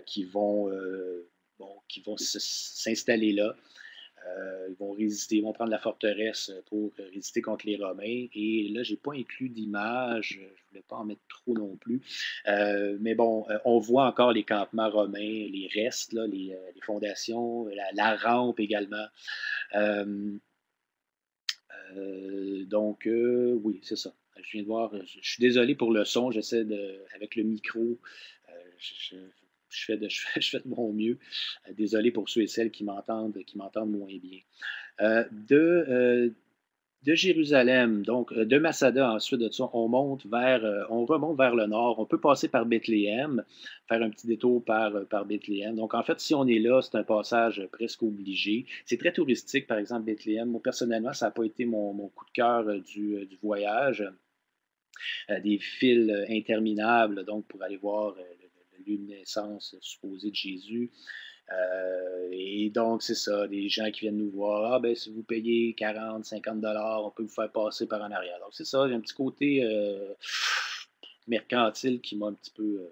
A: qui vont s'installer là. Ils vont résister, ils vont prendre la forteresse pour résister contre les Romains. Et là, je n'ai pas inclus d'image, je ne voulais pas en mettre trop non plus. Mais bon, on voit encore les campements romains, les restes, là, les fondations, la rampe également. Euh, oui, c'est ça. Je viens de voir, je suis désolé pour le son, avec le micro, je fais de mon mieux. Désolé pour ceux et celles qui m'entendent moins bien. Euh, de, euh, de Jérusalem, donc de Masada, ensuite de ça, on remonte vers le nord. On peut passer par Bethléem, faire un petit détour par Bethléem. Donc, en fait, si on est là, c'est un passage presque obligé. C'est très touristique, par exemple, Bethléem. Moi, personnellement, ça n'a pas été mon coup de cœur du voyage. Des files interminables, donc, pour aller voir lieu de naissance supposé de Jésus. Et donc, c'est ça, des gens qui viennent nous voir. Ah, ben, si vous payez 40, 50 dollars, on peut vous faire passer par en arrière. Donc, c'est ça, j'ai un petit côté mercantile qui m'a un petit peu,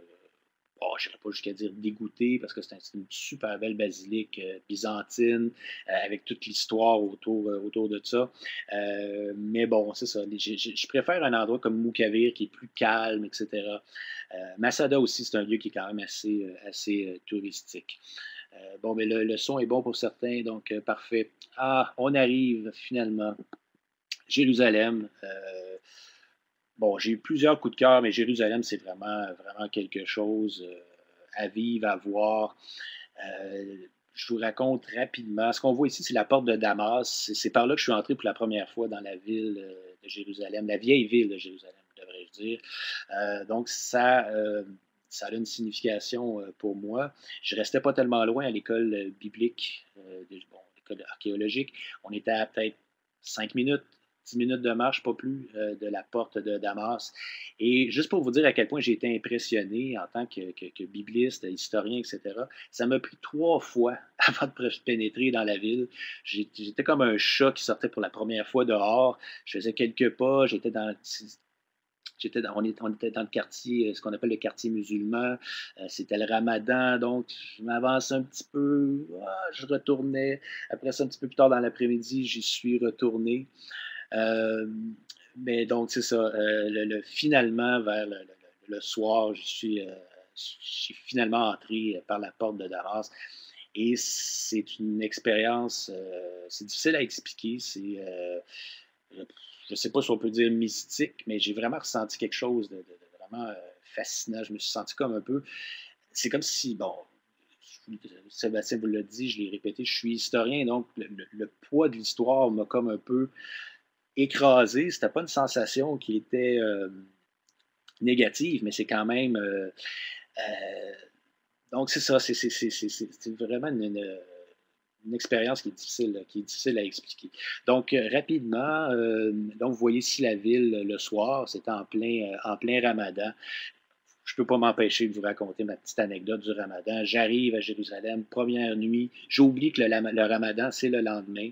A: je n'irai pas jusqu'à dire dégoûté, parce que c'est une super belle basilique byzantine, avec toute l'histoire autour de ça. Mais bon, c'est ça. Je préfère un endroit comme Moukavir qui est plus calme, etc. Masada aussi, c'est un lieu qui est quand même assez touristique. Bon, mais le son est bon pour certains, donc parfait. Ah, on arrive finalement. Jérusalem. Bon, j'ai eu plusieurs coups de cœur, mais Jérusalem, c'est vraiment quelque chose à vivre, à voir. Euh, je vous raconte rapidement. Ce qu'on voit ici, c'est la porte de Damas. C'est par là que je suis entré pour la première fois dans la ville de Jérusalem, la vieille ville de Jérusalem, devrais-je dire. Donc, ça a une signification pour moi. Je restais pas tellement loin à l'école biblique, l'école archéologique. On était à peut-être 5 minutes, 10 minutes de marche, pas plus, de la porte de Damas. Et juste pour vous dire à quel point j'ai été impressionné en tant que bibliste, historien, etc., ça m'a pris 3 fois avant de pénétrer dans la ville. J'étais comme un chat qui sortait pour la première fois dehors. Je faisais quelques pas, on était dans le quartier, ce qu'on appelle le quartier musulman. C'était le ramadan, donc je m'avançais un petit peu, je retournais. Après ça, un petit peu plus tard dans l'après-midi, j'y suis retourné. Euh, mais donc, c'est ça. Finalement, vers le soir, je suis finalement entré par la porte de Damas. Et c'est une expérience, c'est difficile à expliquer. Je ne sais pas si on peut dire mystique, mais j'ai vraiment ressenti quelque chose de vraiment fascinant. Je me suis senti comme un peu. C'est comme si, bon, Sébastien vous l'a dit, je l'ai répété, je suis historien, donc le poids de l'histoire m'a comme un peu écrasé. C'était pas une sensation qui était négative, mais c'est quand même. Euh, donc, c'est ça. C'est vraiment une expérience qui est difficile à expliquer. Donc, rapidement, donc, vous voyez ici la ville le soir, c'était en plein ramadan. Je ne peux pas m'empêcher de vous raconter ma petite anecdote du ramadan. J'arrive à Jérusalem, première nuit. J'oublie que le ramadan, c'est le lendemain.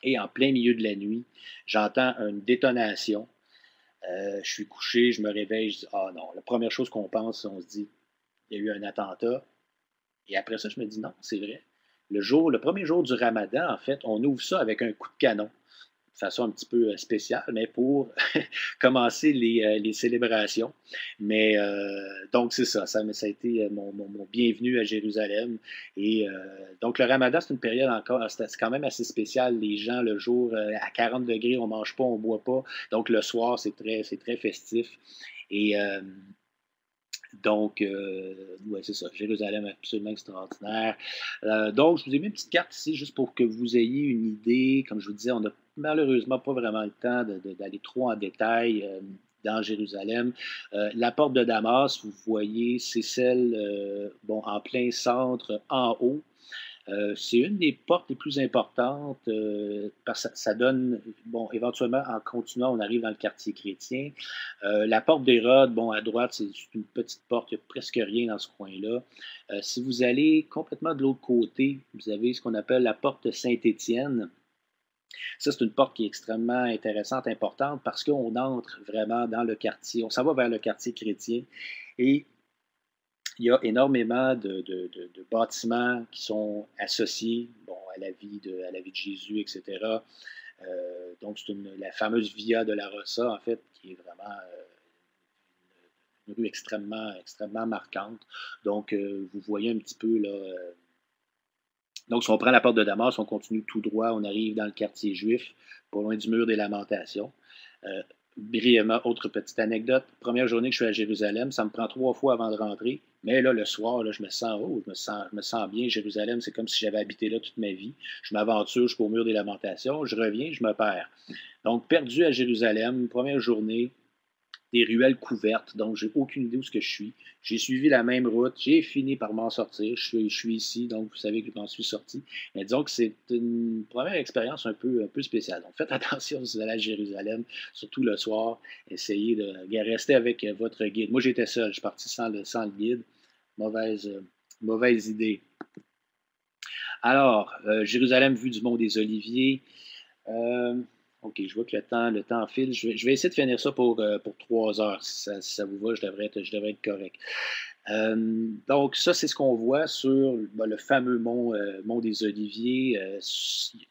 A: Et en plein milieu de la nuit, j'entends une détonation. Je suis couché, je me réveille, je dis, ah non, la première chose qu'on pense, on se dit, il y a eu un attentat. Et après ça, je me dis, non, c'est vrai. Le premier jour du ramadan, en fait, on ouvre ça avec un coup de canon, de façon un petit peu spéciale, mais pour commencer les célébrations. Mais donc, c'est ça. Ça a été mon bienvenue à Jérusalem. Et donc, le ramadan, c'est une période encore, c'est quand même assez spécial. Les gens, le jour, à 40 degrés, on ne mange pas, on ne boit pas. Donc, le soir, c'est très festif. Et donc, ouais, c'est ça. Jérusalem, absolument extraordinaire. Donc, je vous ai mis une petite carte ici juste pour que vous ayez une idée. Comme je vous disais, on n'a malheureusement pas vraiment le temps d'aller trop en détail dans Jérusalem. La porte de Damas, vous voyez, c'est celle bon, en plein centre, en haut. C'est une des portes les plus importantes parce que ça donne, bon, éventuellement, en continuant, on arrive dans le quartier chrétien. La porte d'Hérode, bon, à droite, c'est une petite porte, il n'y a presque rien dans ce coin-là. Si vous allez complètement de l'autre côté, vous avez ce qu'on appelle la porte Saint-Étienne. Ça, c'est une porte qui est extrêmement intéressante, importante, parce qu'on entre vraiment dans le quartier, on s'en va vers le quartier chrétien. Et il y a énormément de bâtiments qui sont associés bon, à la vie de Jésus, etc. Donc, c'est la fameuse Via de la Rossa, en fait, qui est vraiment une rue extrêmement marquante. Donc, vous voyez un petit peu là. Donc, si on prend la porte de Damas, on continue tout droit, on arrive dans le quartier juif, pas loin du mur des Lamentations. Euh, Brièvement, autre petite anecdote. Première journée que je suis à Jérusalem, ça me prend 3 fois avant de rentrer. Mais là, le soir, là, je me sens bien. Jérusalem, c'est comme si j'avais habité là toute ma vie. Je m'aventure jusqu'au mur des Lamentations. Je reviens, je me perds. Donc, perdu à Jérusalem, première journée, des ruelles couvertes, donc j'ai aucune idée où ce que je suis. J'ai suivi la même route, j'ai fini par m'en sortir. Je suis ici, donc vous savez que je m'en suis sorti. Mais disons que c'est une première expérience un peu spéciale. Donc faites attention si vous allez à Jérusalem, surtout le soir. Essayez de rester avec votre guide. Moi, j'étais seul, je suis parti sans le guide. mauvaise, mauvaise idée. Alors, Jérusalem vue du mont des Oliviers. OK, je vois que le temps file. Je vais essayer de finir ça pour 3 heures. Si ça vous va, je devrais être correct. Donc, ça, c'est ce qu'on voit sur le fameux mont des Oliviers.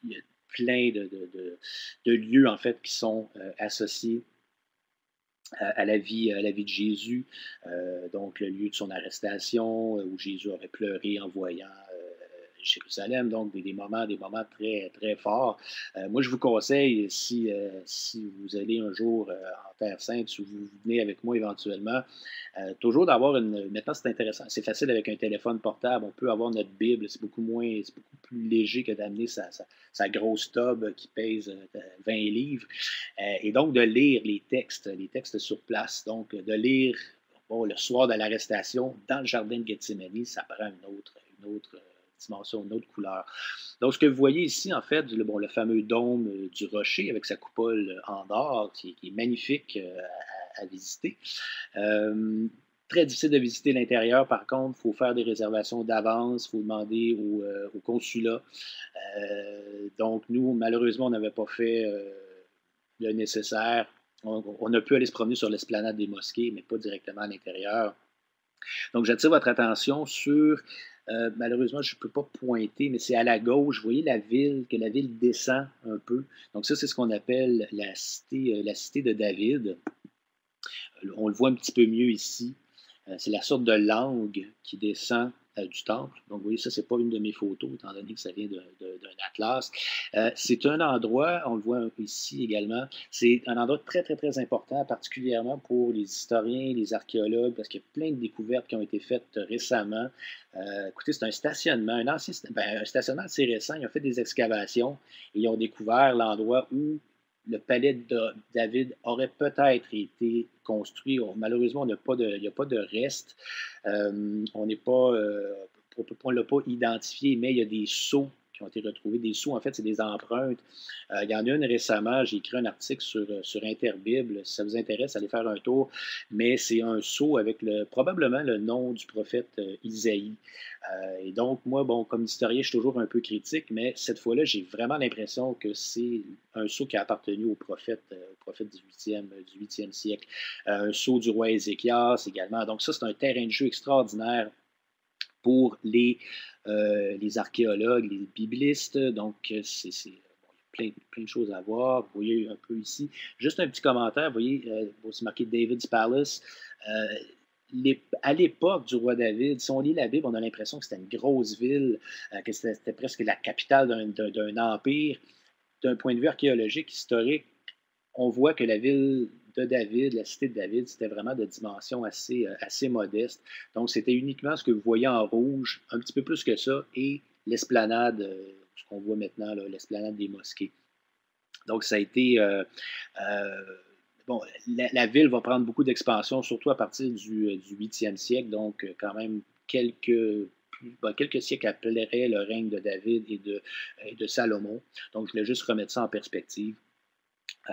A: Il y a plein de lieux, en fait, qui sont associés à la vie de Jésus. Donc, le lieu de son arrestation, où Jésus aurait pleuré en voyant Jérusalem, donc des moments très, très forts. Moi, je vous conseille, si vous allez un jour en Terre Sainte, si vous venez avec moi éventuellement, toujours d'avoir une. Maintenant, c'est intéressant. C'est facile avec un téléphone portable. On peut avoir notre Bible. C'est beaucoup plus léger que d'amener sa grosse tube qui pèse 20 livres. Et donc, de lire les textes sur place. Donc, de lire le soir de l'arrestation dans le jardin de Gethsemane, ça prend une autre dimension, une autre couleur. Donc, ce que vous voyez ici, en fait, le fameux dôme du rocher avec sa coupole en or, qui est magnifique à visiter. Très difficile de visiter l'intérieur, par contre, il faut faire des réservations d'avance, il faut demander au consulat. Donc, nous, malheureusement, on n'avait pas fait le nécessaire. On a pu aller se promener sur l'esplanade des mosquées, mais pas directement à l'intérieur. Donc, j'attire votre attention sur, malheureusement, je ne peux pas pointer, mais c'est à la gauche, vous voyez que la ville descend un peu. Donc, ça, c'est ce qu'on appelle la cité de David. On le voit un petit peu mieux ici. C'est la sorte de langue qui descend du temple. Donc, vous voyez, ça, c'est pas une de mes photos, étant donné que ça vient d'un atlas. C'est un endroit, on le voit un peu ici également, c'est un endroit très, très, très important, particulièrement pour les historiens, les archéologues, parce qu'il y a plein de découvertes qui ont été faites récemment. Écoutez, c'est un stationnement, un stationnement assez récent. Ils ont fait des excavations et ils ont découvert l'endroit où le palais de David aurait peut-être été construit. Malheureusement, il n'y a pas de reste. On n'est pas, on ne l'a pas identifié, mais il y a des sceaux qui ont été retrouvés. Des sceaux, en fait, c'est des empreintes. Il y en a une récemment, j'ai écrit un article sur Interbible. Si ça vous intéresse, allez faire un tour. Mais c'est un sceau avec probablement le nom du prophète Isaïe. Et donc, moi, bon, comme historien, je suis toujours un peu critique, mais cette fois-là, j'ai vraiment l'impression que c'est un sceau qui a appartenu au prophète du 8e siècle. Un sceau du roi Ézéchias également. Donc, ça, c'est un terrain de jeu extraordinaire pour les archéologues, les biblistes. Donc, plein de choses à voir. Vous voyez un peu ici. Juste un petit commentaire. Vous voyez, c'est marqué David's Palace. À l'époque du roi David, si on lit la Bible, on a l'impression que c'était une grosse ville, que c'était presque la capitale d'un empire. D'un point de vue archéologique, historique, on voit que la ville de David, la cité de David, c'était vraiment de dimension assez modeste. Donc, c'était uniquement ce que vous voyez en rouge, un petit peu plus que ça, et l'esplanade, ce qu'on voit maintenant, l'esplanade des mosquées. Donc, ça a été. Bon, la ville va prendre beaucoup d'expansion, surtout à partir du 8e siècle, donc quand même quelques siècles après le règne de David et de Salomon. Donc, je voulais juste remettre ça en perspective.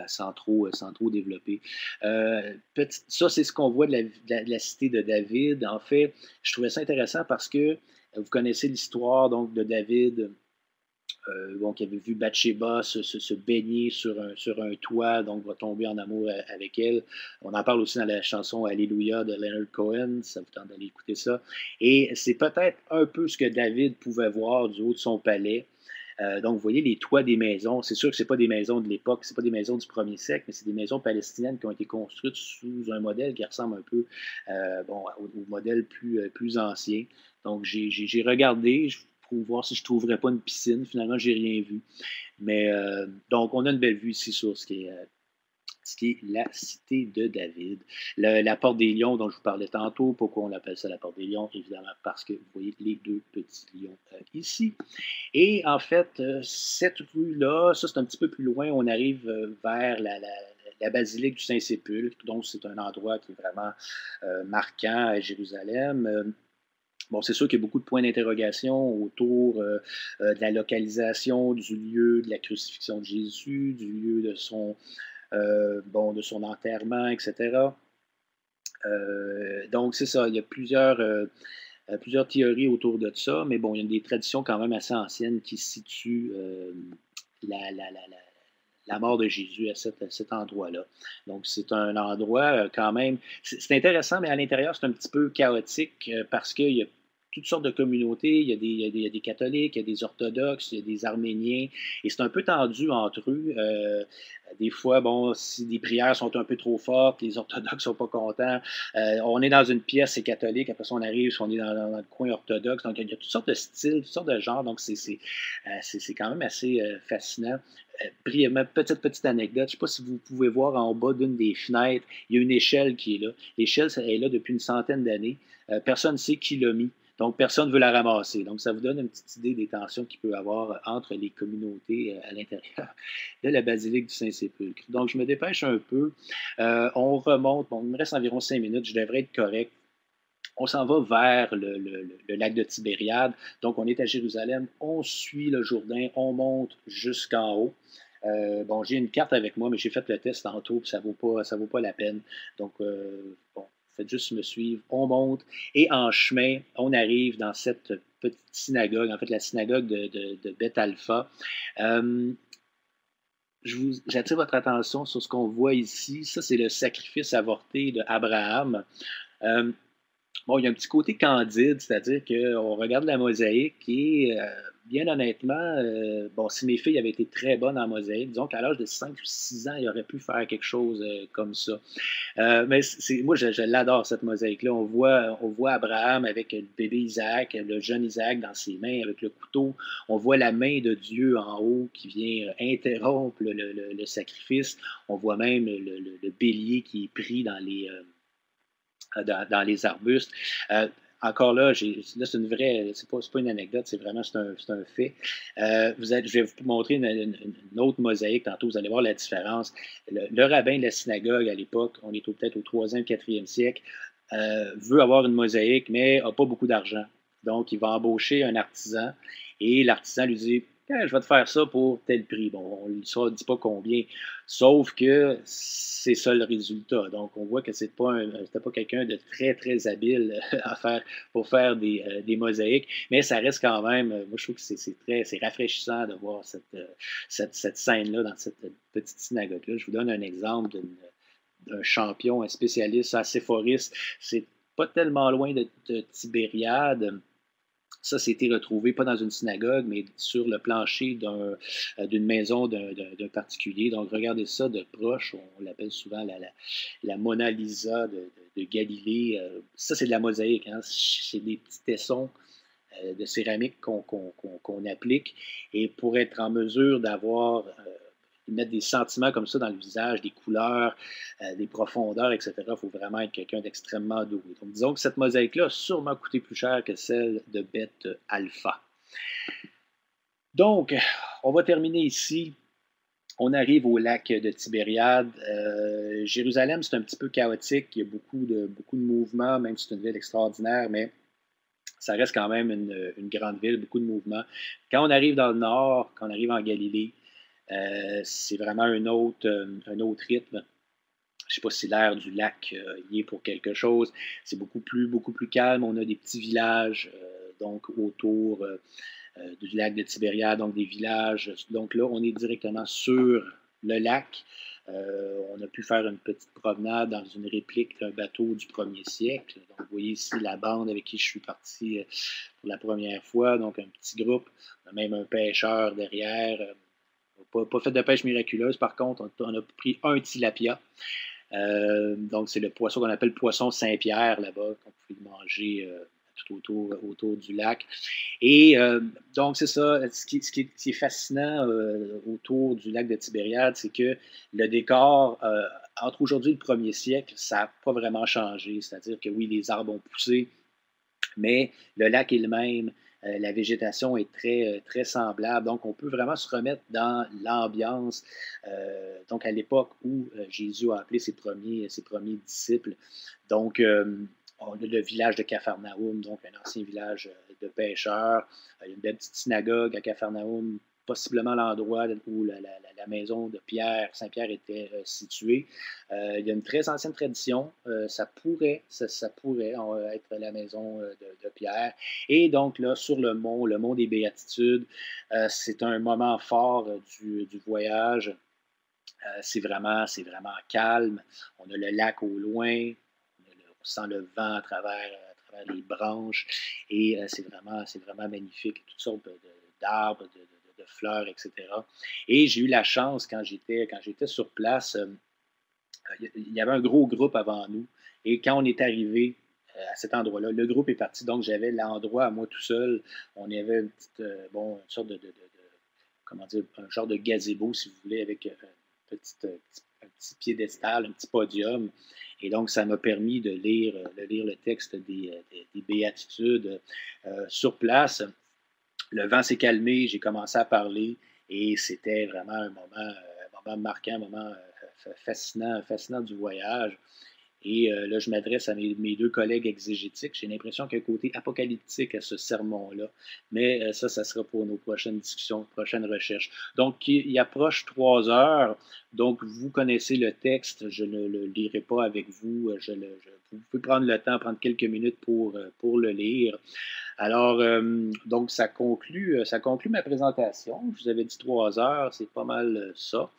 A: Sans trop développer. Ça, c'est ce qu'on voit de la cité de David. En fait, je trouvais ça intéressant parce que vous connaissez l'histoire donc, de David, qui avait vu Bathsheba se baigner sur un toit, donc va tomber en amour avec elle. On en parle aussi dans la chanson Alléluia de Leonard Cohen, ça vous tente d'aller écouter ça. Et c'est peut-être un peu ce que David pouvait voir du haut de son palais. Donc, vous voyez les toits des maisons. C'est sûr que ce pas des maisons de l'époque, ce pas des maisons du 1er siècle, mais c'est des maisons palestiniennes qui ont été construites sous un modèle qui ressemble un peu au modèle plus ancien. Donc, j'ai regardé pour voir si je ne trouverais pas une piscine. Finalement, je n'ai rien vu. Mais donc, on a une belle vue ici sur ce qui est la cité de David. La porte des lions dont je vous parlais tantôt, pourquoi on appelle ça la porte des lions? Évidemment parce que vous voyez les deux petits lions ici. Et en fait, cette rue-là, ça c'est un petit peu plus loin, on arrive vers la basilique du Saint-Sépulcre, donc c'est un endroit qui est vraiment marquant à Jérusalem. Bon, c'est sûr qu'il y a beaucoup de points d'interrogation autour de la localisation du lieu de la crucifixion de Jésus, du lieu de de son enterrement, etc. Donc, c'est ça, il y a plusieurs Plusieurs théories autour de ça, mais bon, il y a des traditions quand même assez anciennes qui situent la, la, la, la, la mort de Jésus à cet endroit-là. Donc, c'est un endroit quand même, c'est intéressant, mais à l'intérieur, c'est un petit peu chaotique parce qu'il y a toutes sortes de communautés, il y a des catholiques, il y a des orthodoxes, il y a des arméniens, et c'est un peu tendu entre eux. Des fois, bon, si les prières sont un peu trop fortes, les orthodoxes sont pas contents. On est dans une pièce, c'est catholique, après ça, on arrive, on est dans le coin orthodoxe. Donc, il y a toutes sortes de styles, toutes sortes de genres. Donc, c'est quand même assez fascinant. Brièvement, petite anecdote. Je ne sais pas si vous pouvez voir en bas d'une des fenêtres, il y a une échelle qui est là. L'échelle, elle est là depuis une centaine d'années. Personne ne sait qui l'a mis. Donc, personne ne veut la ramasser. Donc, ça vous donne une petite idée des tensions qu'il peut y avoir entre les communautés à l'intérieur de la basilique du Saint-Sépulcre. Donc, je me dépêche un peu. On remonte. Bon, il me reste environ 5 minutes. Je devrais être correct. On s'en va vers le lac de Tibériade. Donc, on est à Jérusalem. On suit le Jourdain. On monte jusqu'en haut. Bon, j'ai une carte avec moi, mais j'ai fait le test tantôt, puis ça vaut pas la peine. Donc, bon, faites juste me suivre. On monte et en chemin, on arrive dans cette petite synagogue, en fait, la synagogue de Beth Alpha. Euh, J'attire votre attention sur ce qu'on voit ici. Ça, c'est le sacrifice avorté d'Abraham. Euh, Bon, il y a un petit côté candide, c'est-à-dire qu'on regarde la mosaïque et, bien honnêtement, bon, si mes filles avaient été très bonnes en mosaïque, disons qu'à l'âge de 5 ou 6 ans, ils auraient pu faire quelque chose comme ça. Mais moi, je l'adore, cette mosaïque-là. On voit Abraham avec le bébé Isaac, le jeune Isaac dans ses mains avec le couteau. On voit la main de Dieu en haut qui vient interrompre le sacrifice. On voit même le bélier qui est pris dans les arbustes. Encore là, là c'est une vraie, c'est pas une anecdote, c'est vraiment c'est un fait. Je vais vous montrer une autre mosaïque tantôt, vous allez voir la différence. Le rabbin de la synagogue à l'époque, on est peut-être au 3e, 4e siècle, veut avoir une mosaïque, mais n'a pas beaucoup d'argent. Donc, il va embaucher un artisan et l'artisan lui dit je vais te faire ça pour tel prix. Bon, on ne dit pas combien, sauf que c'est ça le résultat. Donc, on voit que c'était pas quelqu'un de très, très habile pour faire des mosaïques, mais ça reste quand même, moi je trouve que c'est rafraîchissant de voir cette scène-là dans cette petite synagogue-là. Je vous donne un exemple d'un champion, un spécialiste, un séphoriste. C'est pas tellement loin de Tibériade. Ça, c'était retrouvé pas dans une synagogue, mais sur le plancher d'une maison d'un particulier. Donc, regardez ça de proche. On l'appelle souvent la Mona Lisa de Galilée. Ça, c'est de la mosaïque. Hein? C'est des petits tessons de céramique qu'on applique. Et pour être en mesure de mettre des sentiments comme ça dans le visage, des couleurs, des profondeurs, etc., il faut vraiment être quelqu'un d'extrêmement doué. Donc, disons que cette mosaïque-là a sûrement coûté plus cher que celle de Beth Alpha. Donc, on va terminer ici. On arrive au lac de Tibériade. Jérusalem, c'est un petit peu chaotique. Il y a beaucoup de mouvements, même si c'est une ville extraordinaire, mais ça reste quand même une grande ville, beaucoup de mouvements. Quand on arrive dans le nord, quand on arrive en Galilée, c'est vraiment un autre rythme. Je ne sais pas si l'air du lac y est pour quelque chose. C'est beaucoup plus calme. On a des petits villages donc autour du lac de Tibériade, donc des villages. Donc là, on est directement sur le lac. On a pu faire une petite promenade dans une réplique d'un bateau du 1er siècle. Donc, vous voyez ici la bande avec qui je suis parti pour la première fois. Donc, un petit groupe. On a même un pêcheur derrière. Pas fait de pêche miraculeuse, par contre, on a pris un tilapia. Donc, c'est le poisson qu'on appelle poisson Saint-Pierre là-bas, qu'on pouvait manger tout autour du lac. Et donc, c'est ça, ce qui est fascinant autour du lac de Tibériade, c'est que le décor, entre aujourd'hui et le 1er siècle, ça n'a pas vraiment changé. C'est-à-dire que oui, les arbres ont poussé, mais le lac est le même. La végétation est très semblable. Donc, on peut vraiment se remettre dans l'ambiance. Donc, à l'époque où Jésus a appelé ses premiers disciples. Donc, on a le village de Capharnaüm, donc un ancien village de pêcheurs. Il y a une belle petite synagogue à Capharnaüm. possiblement l'endroit où la maison de Pierre, Saint-Pierre était située. Il y a une très ancienne tradition. Ça pourrait être la maison de Pierre. Et donc là, sur le mont des Béatitudes, c'est un moment fort du voyage. C'est vraiment calme. On a le lac au loin. On sent le vent à travers les branches. Et c'est vraiment magnifique. Toutes sortes d'arbres, de fleurs, etc. Et j'ai eu la chance, quand j'étais sur place, il y avait un gros groupe avant nous. Et quand on est arrivé à cet endroit-là, le groupe est parti. Donc, j'avais l'endroit à moi tout seul. On avait une sorte comment dire, un genre de gazebo, si vous voulez, avec un petit piédestal, un petit podium. Et donc, ça m'a permis de lire le texte des béatitudes sur place. Le vent s'est calmé, j'ai commencé à parler et c'était vraiment un moment marquant, un moment fascinant du voyage. Et là, je m'adresse à mes deux collègues exégétiques. J'ai l'impression qu'il y a un côté apocalyptique à ce sermon-là. Mais ça sera pour nos prochaines discussions, prochaines recherches. Donc, il approche 3 heures. Donc, vous connaissez le texte. Je ne le lirai pas avec vous. Vous pouvez prendre le temps, prendre quelques minutes pour le lire. Alors, donc, ça conclut ma présentation. Je vous avais dit 3 heures, c'est pas mal ça.